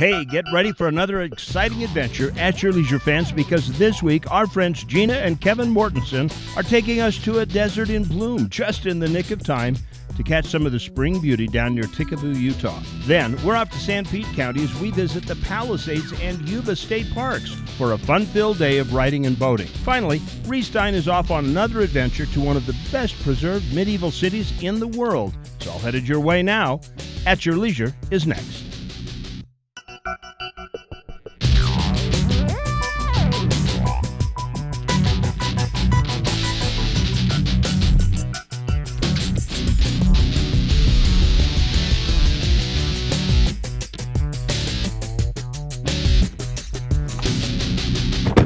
Hey, get ready for another exciting adventure at your leisure, fans, because this week our friends Gina and Kevin Mortensen are taking us to a desert in bloom just in the nick of time to catch some of the spring beauty down near Ticaboo, Utah. Then we're off to San Pete County as we visit the Palisades and Yuba State Parks for a fun-filled day of riding and boating. Finally, Restein is off on another adventure to one of the best preserved medieval cities in the world. It's all headed your way now. At Your Leisure is next.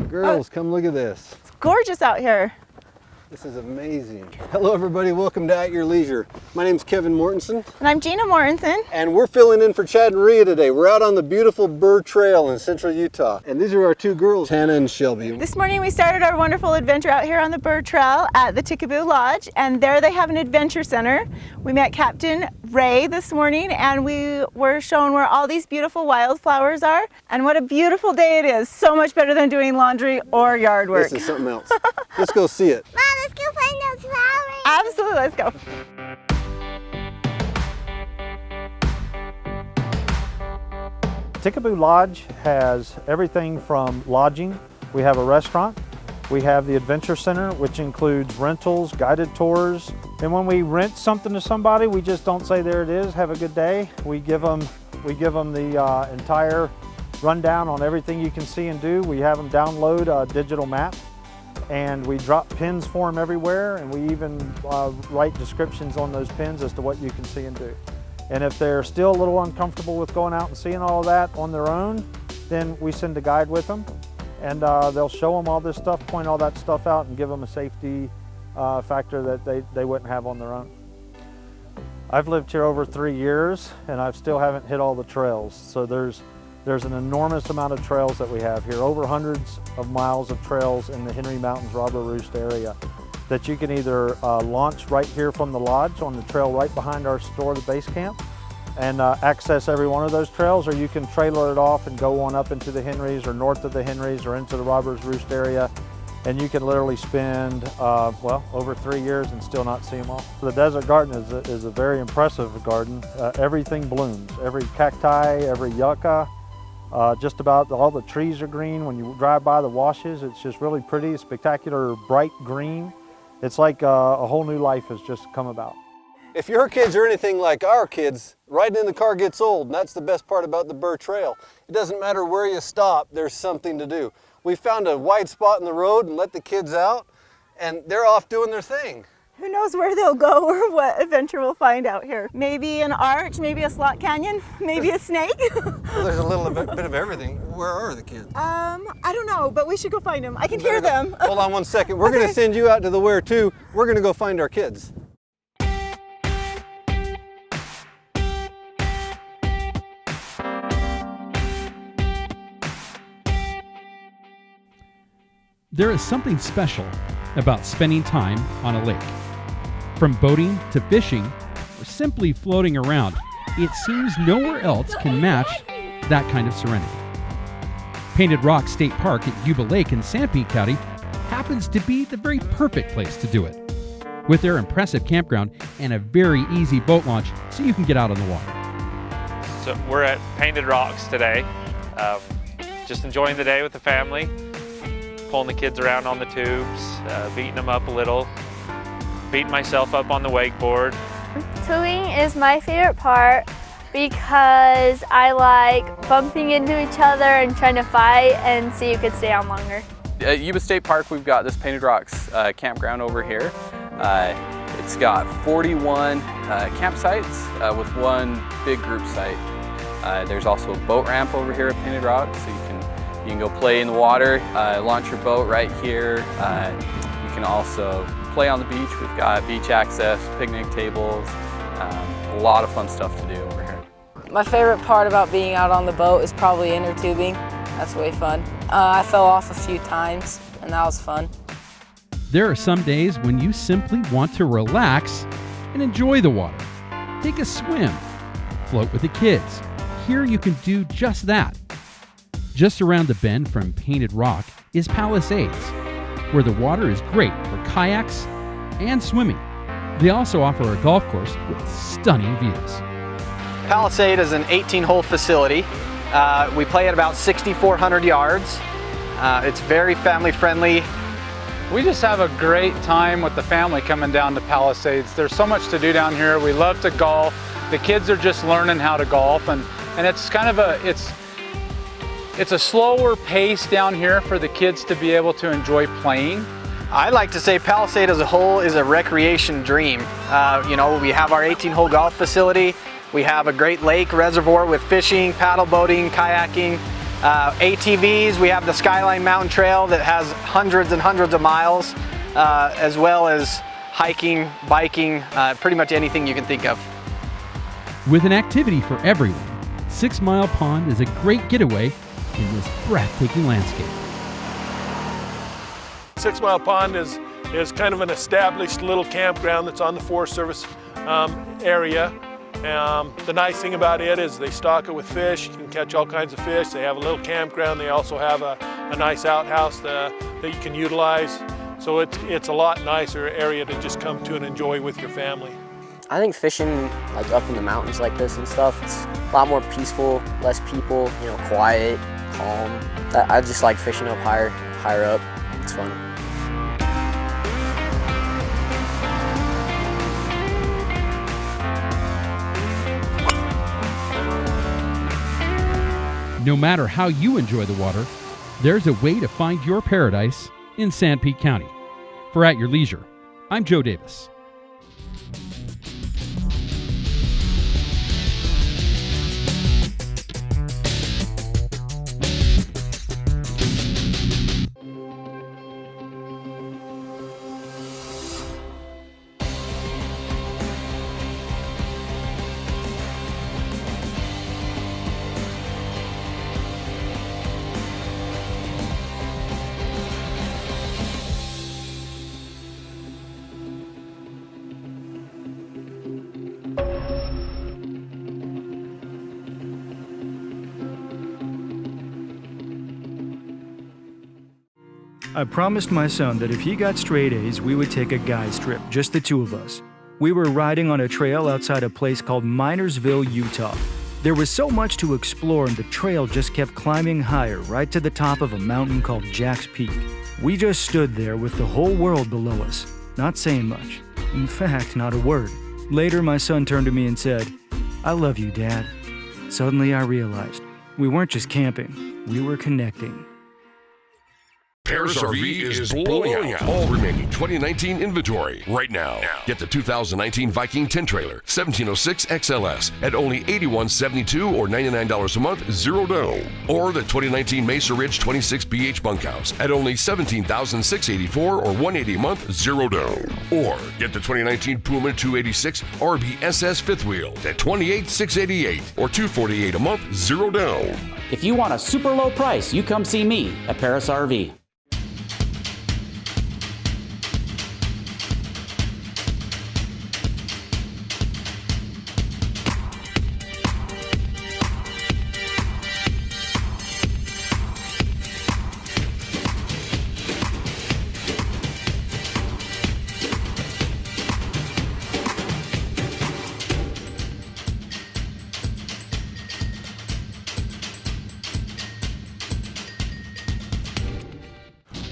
Girls, come look at this. It's gorgeous out here. This is amazing. Hello everybody, welcome to At Your Leisure. My name's Kevin Mortensen. And I'm Gina Mortensen. And we're filling in for Chad and Rhea today. We're out on the beautiful Burr Trail in central Utah. And these are our two girls, Hannah and Shelby. This morning we started our wonderful adventure out here on the Burr Trail at the Ticaboo Lodge. And there they have an adventure center. We met Captain Ray this morning and we were shown where all these beautiful wildflowers are. And what a beautiful day it is. So much better than doing laundry or yard work. This is something else. Let's go see it. Mom, let's go find those flowers. Absolutely, let's go. Ticaboo Lodge has everything from lodging. We have a restaurant. We have the adventure center, which includes rentals, guided tours. And when we rent something to somebody, we just don't say, there it is, have a good day. We give them the entire rundown on everything you can see and do. We have them download a digital map and we drop pins for them everywhere, and we even write descriptions on those pins as to what you can see and do. And if they're still a little uncomfortable with going out and seeing all of that on their own, then we send a guide with them, and they'll show them all this stuff, point all that stuff out, and give them a safety factor that they wouldn't have on their own. I've lived here over 3 years, and I still haven't hit all the trails. So there's an enormous amount of trails that we have here, over hundreds of miles of trails in the Henry Mountains Robber Roost area that you can either launch right here from the lodge on the trail right behind our store, the base camp, and access every one of those trails, or you can trailer it off and go on up into the Henrys or north of the Henrys or into the Robber's Roost area, and you can literally spend, well, over 3 years and still not see them all. The desert garden is a very impressive garden. Everything blooms, every cacti, every yucca, just about all the trees are green. When you drive by the washes, it's just really pretty, spectacular, bright green. It's like a whole new life has just come about. If your kids are anything like our kids, riding in the car gets old, and that's the best part about the Burr Trail. It doesn't matter where you stop, there's something to do. We found a wide spot in the road and let the kids out, and they're off doing their thing. Who knows where they'll go or what adventure we'll find out here. Maybe an arch, maybe a slot canyon, maybe a snake. Well, there's a little bit of everything. Where are the kids? I don't know, but we should go find them. I can hear them. Hold on one second. We're going to send you out to the where to. We're going to go find our kids. There is something special about spending time on a lake. From boating to fishing, or simply floating around, it seems nowhere else can match that kind of serenity. Painted Rock State Park at Yuba Lake in San Pete County happens to be the very perfect place to do it, with their impressive campground and a very easy boat launch so you can get out on the water. So we're at Painted Rocks today, just enjoying the day with the family, pulling the kids around on the tubes, beating them up a little, beating myself up on the wakeboard. Towing is my favorite part because I like bumping into each other and trying to fight and see who could stay on longer. At Yuba State Park, we've got this Painted Rocks campground over here. It's got 41 campsites with one big group site. There's also a boat ramp over here at Painted Rocks, so you can go play in the water, launch your boat right here. You can also play on the beach. We've got beach access, picnic tables, a lot of fun stuff to do over here. My favorite part about being out on the boat is probably inner tubing. That's way fun. I fell off a few times and that was fun. There are some days when you simply want to relax and enjoy the water. Take a swim, float with the kids, here you can do just that. Just around the bend from Painted Rock is Palisades, where the water is great for kayaks and swimming. They also offer a golf course with stunning views. Palisade is an 18-hole facility. We play at about 6,400 yards. It's very family friendly. We just have a great time with the family coming down to Palisades. There's so much to do down here. We love to golf. The kids are just learning how to golf, and it's kind of it's a slower pace down here for the kids to be able to enjoy playing. I like to say Palisade as a whole is a recreation dream. You know, we have our 18-hole golf facility. We have a great lake reservoir with fishing, paddle boating, kayaking, ATVs. We have the Skyline Mountain Trail that has hundreds and hundreds of miles, as well as hiking, biking, pretty much anything you can think of. With an activity for everyone, 6 Mile Pond is a great getaway in this breathtaking landscape. 6 Mile Pond is kind of an established little campground that's on the Forest Service area. The nice thing about it is they stock it with fish. You can catch all kinds of fish. They have a little campground. They also have a nice outhouse that you can utilize. So it's a lot nicer area to just come to and enjoy with your family. I think fishing like up in the mountains like this and stuff, it's a lot more peaceful, less people, you know, quiet, calm. I just like fishing up higher up. It's fun. No matter how you enjoy the water, there's a way to find your paradise in Sanpete County. For At Your Leisure, I'm Joe Davis. I promised my son that if he got straight A's, we would take a guys trip, just the two of us. We were riding on a trail outside a place called Minersville, Utah. There was so much to explore and the trail just kept climbing higher, right to the top of a mountain called Jack's Peak. We just stood there with the whole world below us, not saying much. In fact, not a word. Later, my son turned to me and said, "I love you, Dad." Suddenly, I realized we weren't just camping, we were connecting. Paris RV is blowing out all remaining 2019 inventory right now. Get the 2019 Viking 10 trailer 1706 XLS at only $81.72 or $99 a month, 0 down. Or the 2019 Mesa Ridge 26 BH bunkhouse at only $17,684 or $180 a month, 0 down. Or get the 2019 Puma 286 RBSS fifth wheel at $28,688 or $248 a month, 0 down. If you want a super low price, you come see me at Paris RV.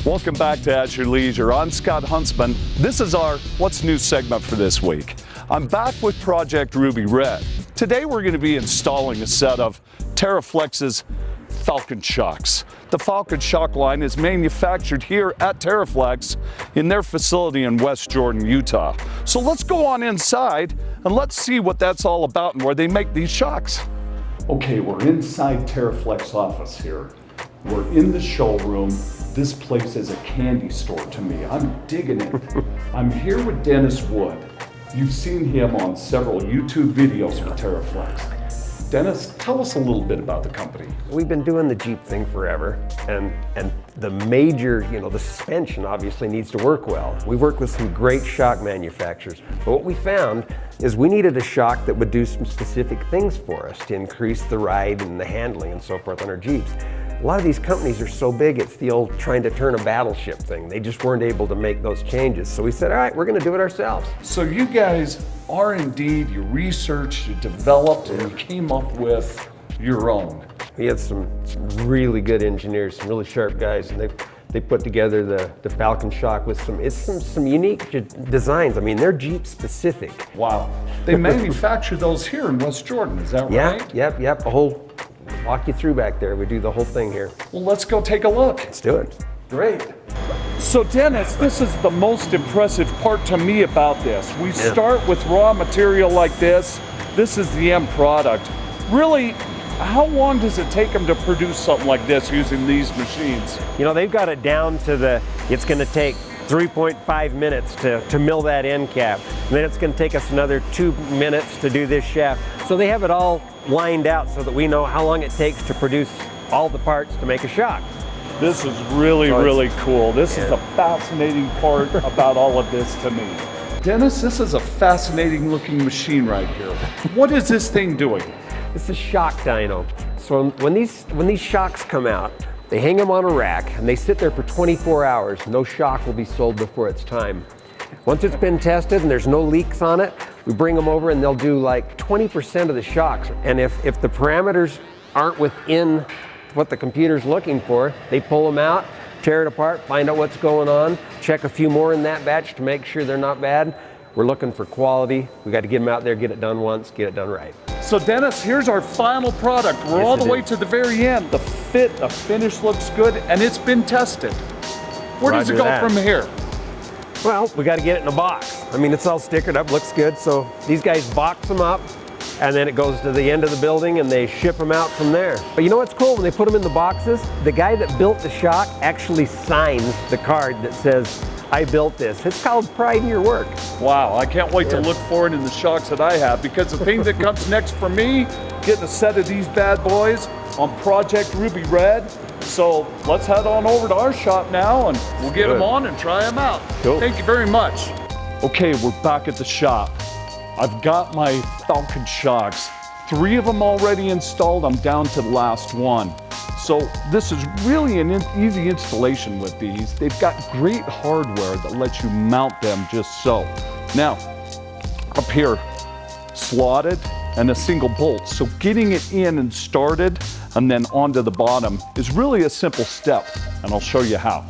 Welcome back to At Your Leisure. I'm Scott Huntsman. This is our What's New segment for this week. I'm back with Project Ruby Red. Today we're going to be installing a set of TerraFlex's Falcon shocks. The Falcon shock line is manufactured here at TerraFlex in their facility in West Jordan, Utah. So let's go on inside and let's see what that's all about and where they make these shocks. Okay, we're inside TerraFlex office here. We're in the showroom. This place is a candy store to me. I'm digging it. I'm here with Dennis Wood. You've seen him on several YouTube videos with TerraFlex. Dennis, tell us a little bit about the company. We've been doing the Jeep thing forever, and the major, the suspension obviously needs to work well. We worked with some great shock manufacturers, but what we found is we needed a shock that would do some specific things for us to increase the ride and the handling and so forth on our Jeeps. A lot of these companies are so big, it's the old trying to turn a battleship thing. They just weren't able to make those changes. So we said, all right, we're gonna do it ourselves. So you guys R&D'd, you researched, you developed, and you came up with your own. We had some really good engineers, some really sharp guys, and they put together the Falcon shock with some unique designs. I mean, they're Jeep specific. Wow. They manufacture those here in West Jordan, is that right? Yep. A whole, walk you through back there. We do the whole thing here. Well, let's go take a look. Let's do it. Great. So Dennis, this is the most impressive part to me about this. We start with raw material like this. This is the end product. Really, how long does it take them to produce something like this using these machines? They've got it down to it's gonna take 3.5 minutes to mill that end cap. And then it's gonna take us another 2 minutes to do this shaft. So they have it all lined out so that we know how long it takes to produce all the parts to make a shock. This is really cool. This is the fascinating part about all of this to me. Dennis, this is a fascinating looking machine right here. What is this thing doing? It's a shock dyno. So when these shocks come out, they hang them on a rack and they sit there for 24 hours. No shock will be sold before it's time. Once it's been tested and there's no leaks on it, we bring them over and they'll do like 20% of the shocks. And if the parameters aren't within what the computer's looking for, they pull them out, tear it apart, find out what's going on, check a few more in that batch to make sure they're not bad. We're looking for quality. We got to get them out there, get it done once, get it done right. So Dennis, here's our final product. We're all the way to the very end. The fit, the finish looks good, and it's been tested. Where does it go from here? Well, we got to get it in a box. I mean, it's all stickered up, looks good. So these guys box them up, and then it goes to the end of the building and they ship them out from there. But you know what's cool? When they put them in the boxes, the guy that built the shock actually signs the card that says, I built this. It's called pride in your work. Wow, I can't wait to look for it in the shocks that I have, because the thing that comes next for me, getting a set of these bad boys on Project Ruby Red. So let's head on over to our shop now and we'll get them on and try them out. Cool. Thank you very much. Okay, we're back at the shop. I've got my Falcon shocks. 3 of them already installed. I'm down to the last one. So this is really an easy installation with these. They've got great hardware that lets you mount them just so. Now, up here, slotted and a single bolt. So getting it in and started and then onto the bottom is really a simple step, and I'll show you how.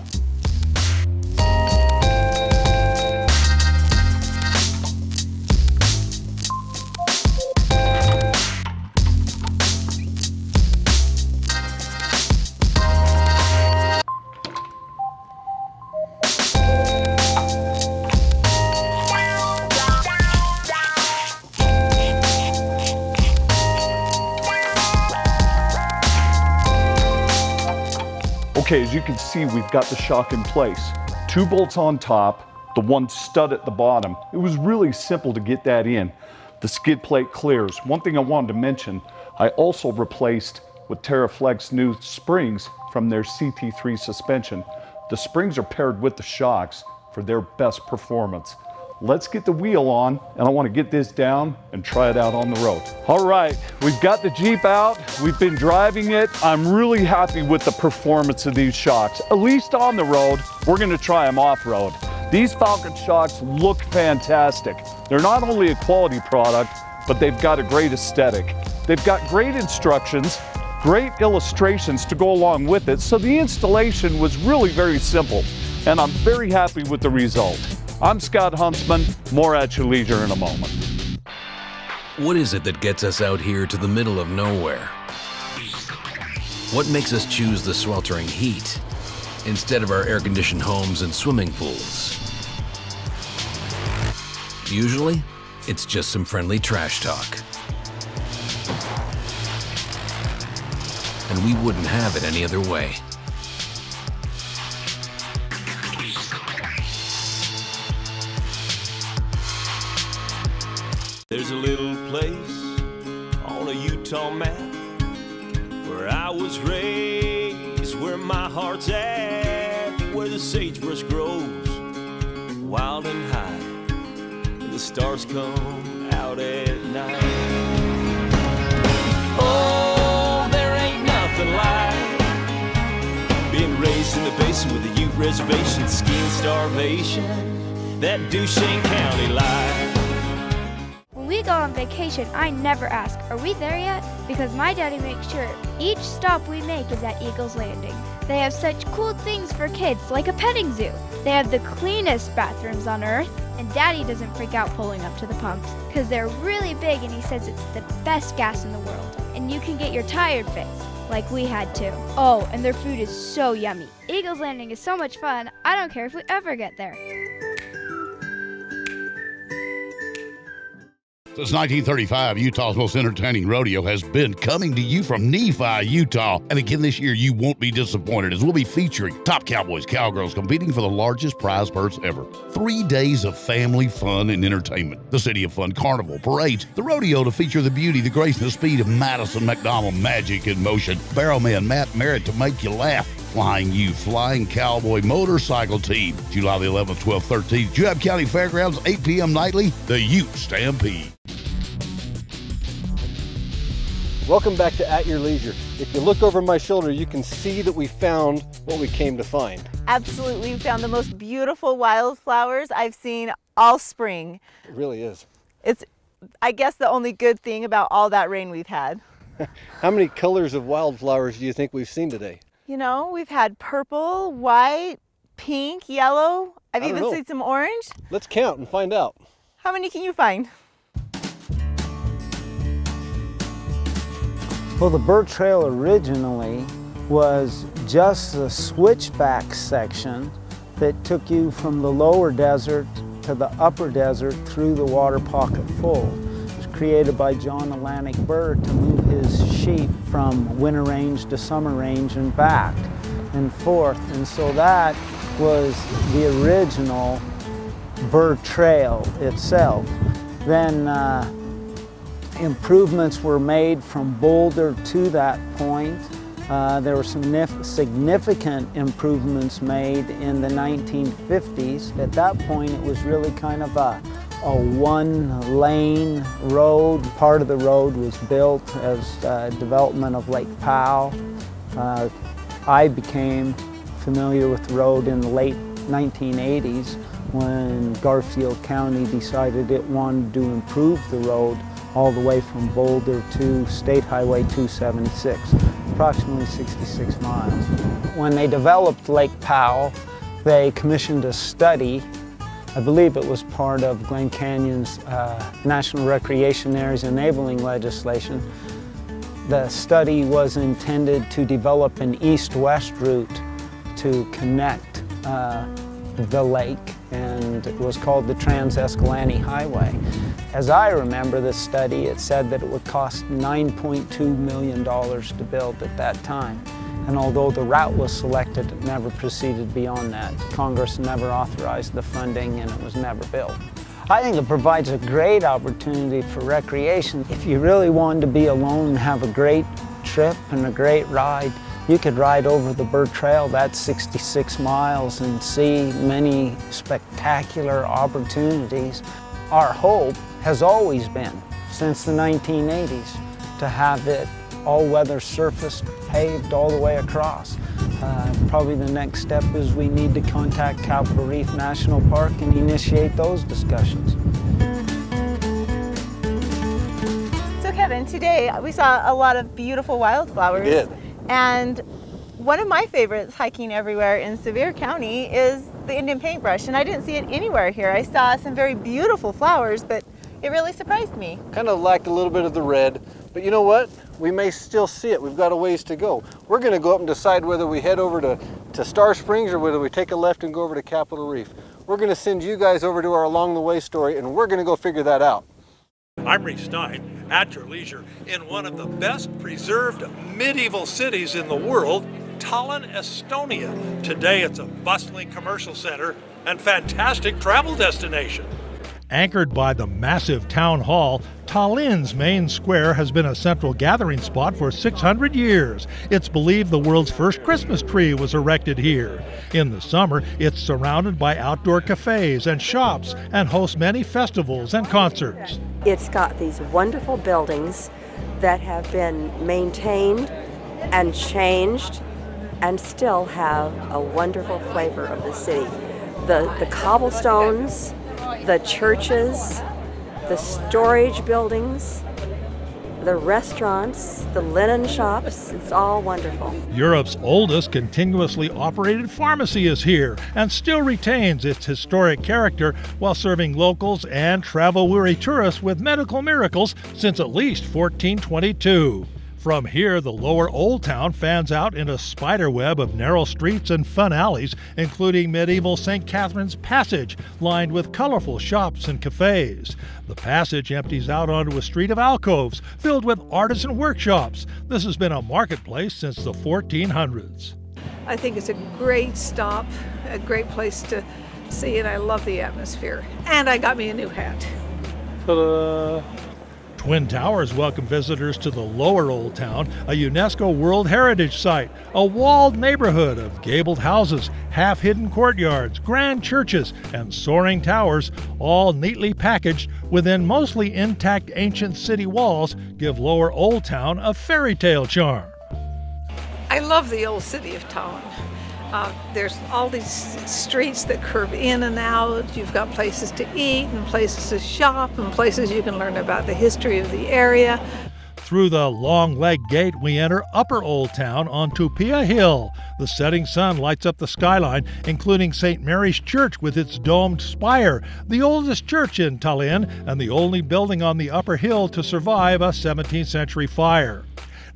Okay, as you can see, we've got the shock in place. 2 bolts on top, the 1 stud at the bottom. It was really simple to get that in. The skid plate clears. One thing I wanted to mention, I also replaced with TerraFlex new springs from their CT3 suspension. The springs are paired with the shocks for their best performance. Let's get the wheel on, and I want to get this down and try it out on the road. All right, we've got the Jeep out. We've been driving it. I'm really happy with the performance of these shocks. At least on the road, we're going to try them off-road. These Falcon shocks look fantastic. They're not only a quality product, but they've got a great aesthetic. They've got great instructions, great illustrations to go along with it, so the installation was really very simple, and I'm very happy with the result. I'm Scott Huntsman. More at your leisure in a moment. What is it that gets us out here to the middle of nowhere? What makes us choose the sweltering heat instead of our air-conditioned homes and swimming pools? Usually, it's just some friendly trash talk. And we wouldn't have it any other way. There's a little place on a Utah mountain was raised where my heart's at, where the sagebrush grows wild and high, and the stars come out at night. Oh, there ain't nothing like being raised in the basin with a Ute reservation, skiing starvation, that Duchesne County life. When we go on vacation, I never ask, are we there yet? Because my daddy makes sure each stop we make is at Eagles Landing. They have such cool things for kids, like a petting zoo. They have the cleanest bathrooms on Earth, and Daddy doesn't freak out pulling up to the pumps, because they're really big and he says it's the best gas in the world. And you can get your tire fixed, like we had to. Oh, and their food is so yummy. Eagles Landing is so much fun, I don't care if we ever get there. Since 1935, Utah's most entertaining rodeo has been coming to you from Nephi, Utah. And again this year, you won't be disappointed as we'll be featuring top cowboys, cowgirls competing for the largest prize purse ever. 3 days of family fun and entertainment. The City of Fun Carnival, parades, the rodeo to feature the beauty, the grace, and the speed of Madison McDonald, magic in motion. Barrowman Matt Merritt to make you laugh. Flying U, Flying Cowboy Motorcycle Team, July the 11th, 12th, 13th, Juab County Fairgrounds, 8 p.m. nightly, the Ute Stampede. Welcome back to At Your Leisure. If you look over my shoulder, you can see that we found what we came to find. Absolutely, we found the most beautiful wildflowers I've seen all spring. It really is. It's, I guess, the only good thing about all that rain we've had. How many colors of wildflowers do you think we've seen today? You know, we've had purple, white, pink, yellow. I've even seen some orange. Let's count and find out. How many can you find? Well, the Burr Trail originally was just the switchback section that took you from the lower desert to the upper desert through the Water Pocket Fold. It was created by John Atlantic Burr to move his sheep from winter range to summer range and back and forth. And so that was the original Burr Trail itself. Then improvements were made from Boulder to that point. There were some significant improvements made in the 1950s. At that point, it was really kind of a one-lane road. Part of the road was built as development of Lake Powell. I became familiar with the road in the late 1980s when Garfield County decided it wanted to improve the road all the way from Boulder to State Highway 276, approximately 66 miles. When they developed Lake Powell, they commissioned a study. I believe it was part of Glen Canyon's National Recreation Areas Enabling legislation. The study was intended to develop an east-west route to connect the lake, and it was called the Trans-Escalante Highway. As I remember the study, it said that it would cost $9.2 million to build at that time. And although the route was selected, it never proceeded beyond that. Congress never authorized the funding and it was never built. I think it provides a great opportunity for recreation. If you really wanted to be alone and have a great trip and a great ride, you could ride over the Burr Trail, that's 66 miles, and see many spectacular opportunities. Our hope has always been, since the 1980s, to have it all-weather surfaced, paved all the way across. Probably the next step is we need to contact Capitol Reef National Park and initiate those discussions. So Kevin, today we saw a lot of beautiful wildflowers. We did. And one of my favorites hiking everywhere in Sevier County is the Indian paintbrush, and I didn't see it anywhere here. I saw some very beautiful flowers, but it really surprised me. Kind of lacked a little bit of the red, but you know what? We may still see it. We've got a ways to go. We're going to go up and decide whether we head over to Star Springs or whether we take a left and go over to Capitol Reef. We're going to send you guys over to our Along the Way story, and we're going to go figure that out. I'm Reece Stein, at your leisure, in one of the best preserved medieval cities in the world, Tallinn, Estonia. Today it's a bustling commercial center and fantastic travel destination. Anchored by the massive town hall, Tallinn's main square has been a central gathering spot for 600 years. It's believed the world's first Christmas tree was erected here. In the summer, it's surrounded by outdoor cafes and shops and hosts many festivals and concerts. It's got these wonderful buildings that have been maintained and changed and still have a wonderful flavor of the city. The cobblestones, the churches, the storage buildings, the restaurants, the linen shops, it's all wonderful. Europe's oldest continuously operated pharmacy is here and still retains its historic character while serving locals and travel-weary tourists with medical miracles since at least 1422. From here, the lower Old Town fans out in a spider web of narrow streets and fun alleys, including medieval St. Catherine's Passage, lined with colorful shops and cafes. The passage empties out onto a street of alcoves filled with artisan workshops. This has been a marketplace since the 1400s. I think it's a great stop, a great place to see, and I love the atmosphere. And I got me a new hat. Ta-da! Twin Towers welcome visitors to the lower Old Town, a UNESCO World Heritage Site, a walled neighborhood of gabled houses, half-hidden courtyards, grand churches, and soaring towers, all neatly packaged within mostly intact ancient city walls, give lower Old Town a fairy tale charm. I love the old city of Tallinn. There's all these streets that curve in and out. You've got places to eat and places to shop and places you can learn about the history of the area. Through the Long Leg Gate, we enter Upper Old Town onto Pia Hill. The setting sun lights up the skyline, including St. Mary's Church with its domed spire, the oldest church in Tallinn and the only building on the upper hill to survive a 17th century fire.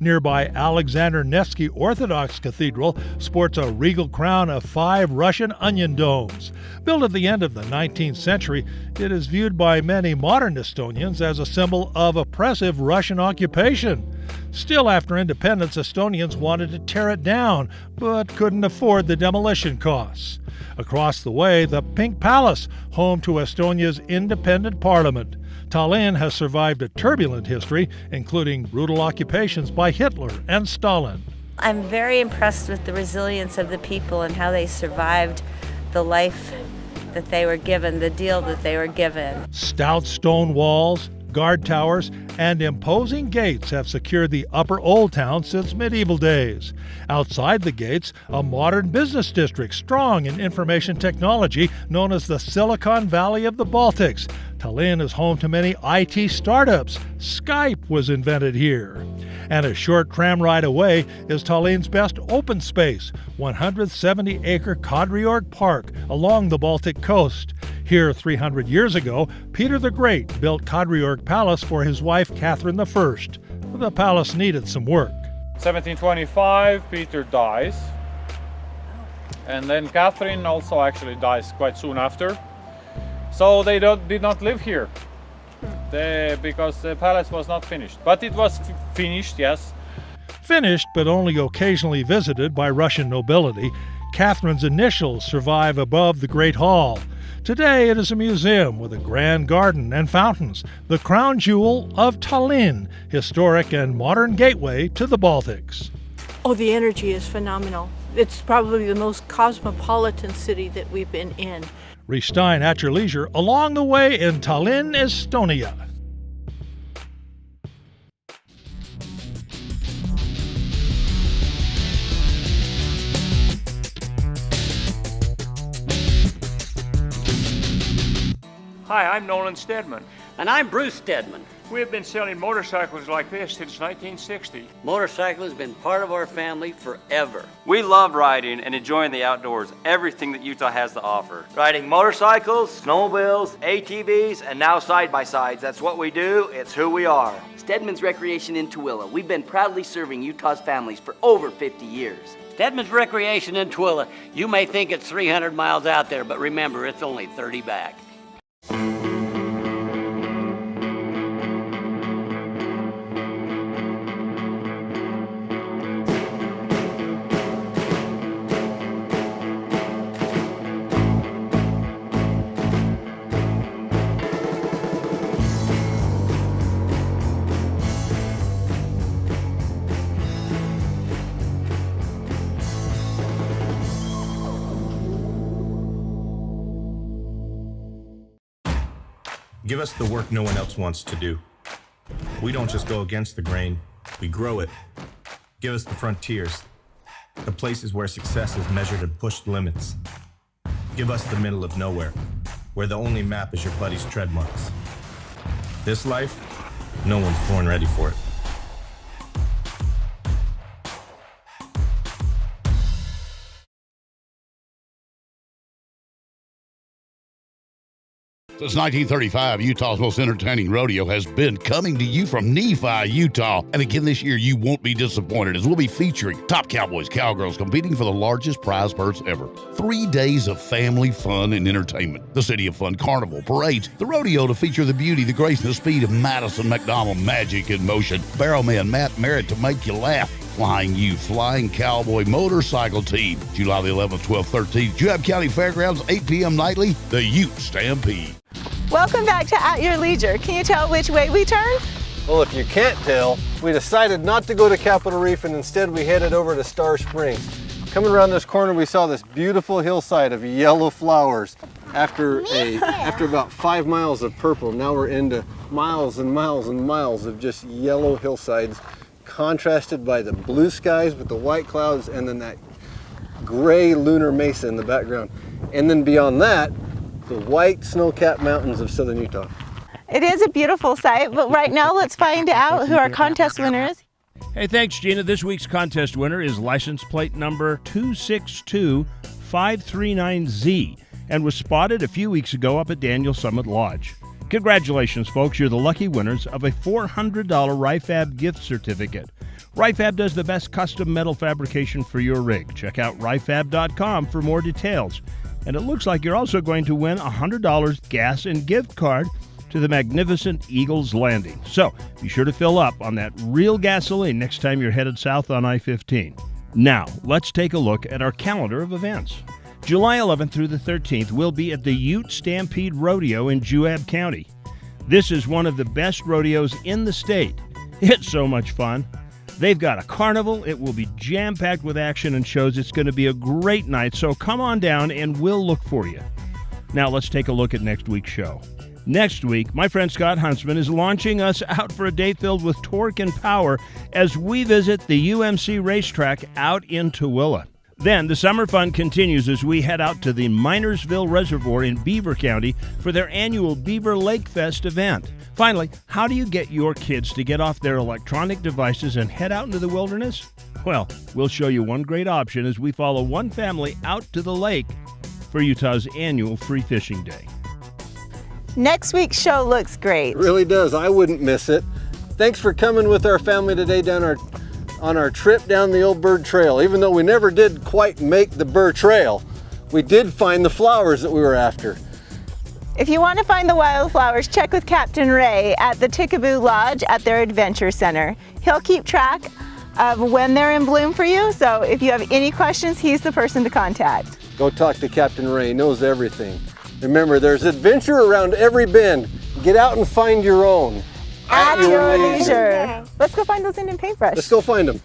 Nearby Alexander Nevsky Orthodox Cathedral sports a regal crown of 5 Russian onion domes. Built at the end of the 19th century, it is viewed by many modern Estonians as a symbol of oppressive Russian occupation. Still, after independence, Estonians wanted to tear it down, but couldn't afford the demolition costs. Across the way, the Pink Palace, home to Estonia's independent parliament. Tallinn has survived a turbulent history, including brutal occupations by Hitler and Stalin. I'm very impressed with the resilience of the people and how they survived the life that they were given, the deal that they were given. Stout stone walls, guard towers, and imposing gates have secured the Upper Old Town since medieval days. Outside the gates, a modern business district strong in information technology known as the Silicon Valley of the Baltics. Tallinn is home to many IT startups. Skype was invented here. And a short tram ride away is Tallinn's best open space, 170-acre Kadriorg Park along the Baltic coast. Here 300 years ago, Peter the Great built Kadriorg Palace for his wife Catherine I. The palace needed some work. 1725, Peter dies. And then Catherine also actually dies quite soon after. So they did not live here because the palace was not finished. But it was finished, yes. Finished, but only occasionally visited by Russian nobility, Catherine's initials survive above the Great Hall. Today it is a museum with a grand garden and fountains, the crown jewel of Tallinn, historic and modern gateway to the Baltics. Oh, the energy is phenomenal. It's probably the most cosmopolitan city that we've been in. Rhys Stein at your leisure along the way in Tallinn, Estonia. Hi, I'm Nolan Stedman. And I'm Bruce Stedman. We've been selling motorcycles like this since 1960. Motorcycle has been part of our family forever. We love riding and enjoying the outdoors, everything that Utah has to offer. Riding motorcycles, snowmobiles, ATVs, and now side-by-sides. That's what we do, it's who we are. Stedman's Recreation in Tooele. We've been proudly serving Utah's families for over 50 years. Stedman's Recreation in Tooele. You may think it's 300 miles out there, but remember, it's only 30 back. Give us the work no one else wants to do. We don't just go against the grain, we grow it. Give us the frontiers, the places where success is measured and pushed limits. Give us the middle of nowhere, where the only map is your buddy's tread marks. This life, no one's born ready for it. Since 1935, Utah's most entertaining rodeo has been coming to you from Nephi, Utah. And again this year, you won't be disappointed as we'll be featuring top cowboys, cowgirls competing for the largest prize purse ever. 3 days of family fun and entertainment. The City of Fun Carnival, parades, the rodeo to feature the beauty, the grace, and the speed of Madison McDonald, magic in motion. Barrowman Matt Merritt to make you laugh. Flying U, Flying Cowboy Motorcycle Team. July the 11th, 12th, 13th, Juab County Fairgrounds, 8 p.m. nightly, the Ute Stampede. Welcome back to At Your Leisure. Can you tell which way we turned? Well, if you can't tell, we decided not to go to Capitol Reef and instead we headed over to Star Springs. Coming around this corner, we saw this beautiful hillside of yellow flowers. After about 5 miles of purple, now we're into miles and miles and miles of just yellow hillsides, contrasted by the blue skies with the white clouds and then that gray lunar mesa in the background. And then beyond that, the white snow-capped mountains of southern Utah. It is a beautiful sight, but right now let's find out who our contest winner is. Hey, thanks, Gina. This week's contest winner is license plate number 262539Z and was spotted a few weeks ago up at Daniel Summit Lodge. Congratulations, folks. You're the lucky winners of a $400 RIFAB gift certificate. RIFAB does the best custom metal fabrication for your rig. Check out rifab.com for more details. And it looks like you're also going to win a $100 gas and gift card to the magnificent Eagles Landing. So be sure to fill up on that real gasoline next time you're headed south on I-15. Now, let's take a look at our calendar of events. July 11th through the 13th, we'll be at the Ute Stampede Rodeo in Juab County. This is one of the best rodeos in the state. It's so much fun. They've got a carnival. It will be jam-packed with action and shows. It's going to be a great night, so come on down and we'll look for you. Now let's take a look at next week's show. Next week, my friend Scott Huntsman is launching us out for a day filled with torque and power as we visit the UMC racetrack out in Tooele. Then the summer fun continues as we head out to the Minersville Reservoir in Beaver County for their annual Beaver Lake Fest event. Finally, how do you get your kids to get off their electronic devices and head out into the wilderness? Well, we'll show you one great option as we follow one family out to the lake for Utah's annual Free Fishing Day. Next week's show looks great. It really does. I wouldn't miss it. Thanks for coming with our family today on our trip down the old Burr Trail. Even though we never did quite make the Burr Trail, we did find the flowers that we were after. If you want to find the wildflowers, check with Captain Ray at the Ticaboo Lodge at their Adventure Center. He'll keep track of when they're in bloom for you, so if you have any questions, he's the person to contact. Go talk to Captain Ray. He knows everything. Remember, there's adventure around every bend. Get out and find your own. At your leisure. Let's go find those Indian paintbrush. Let's go find them.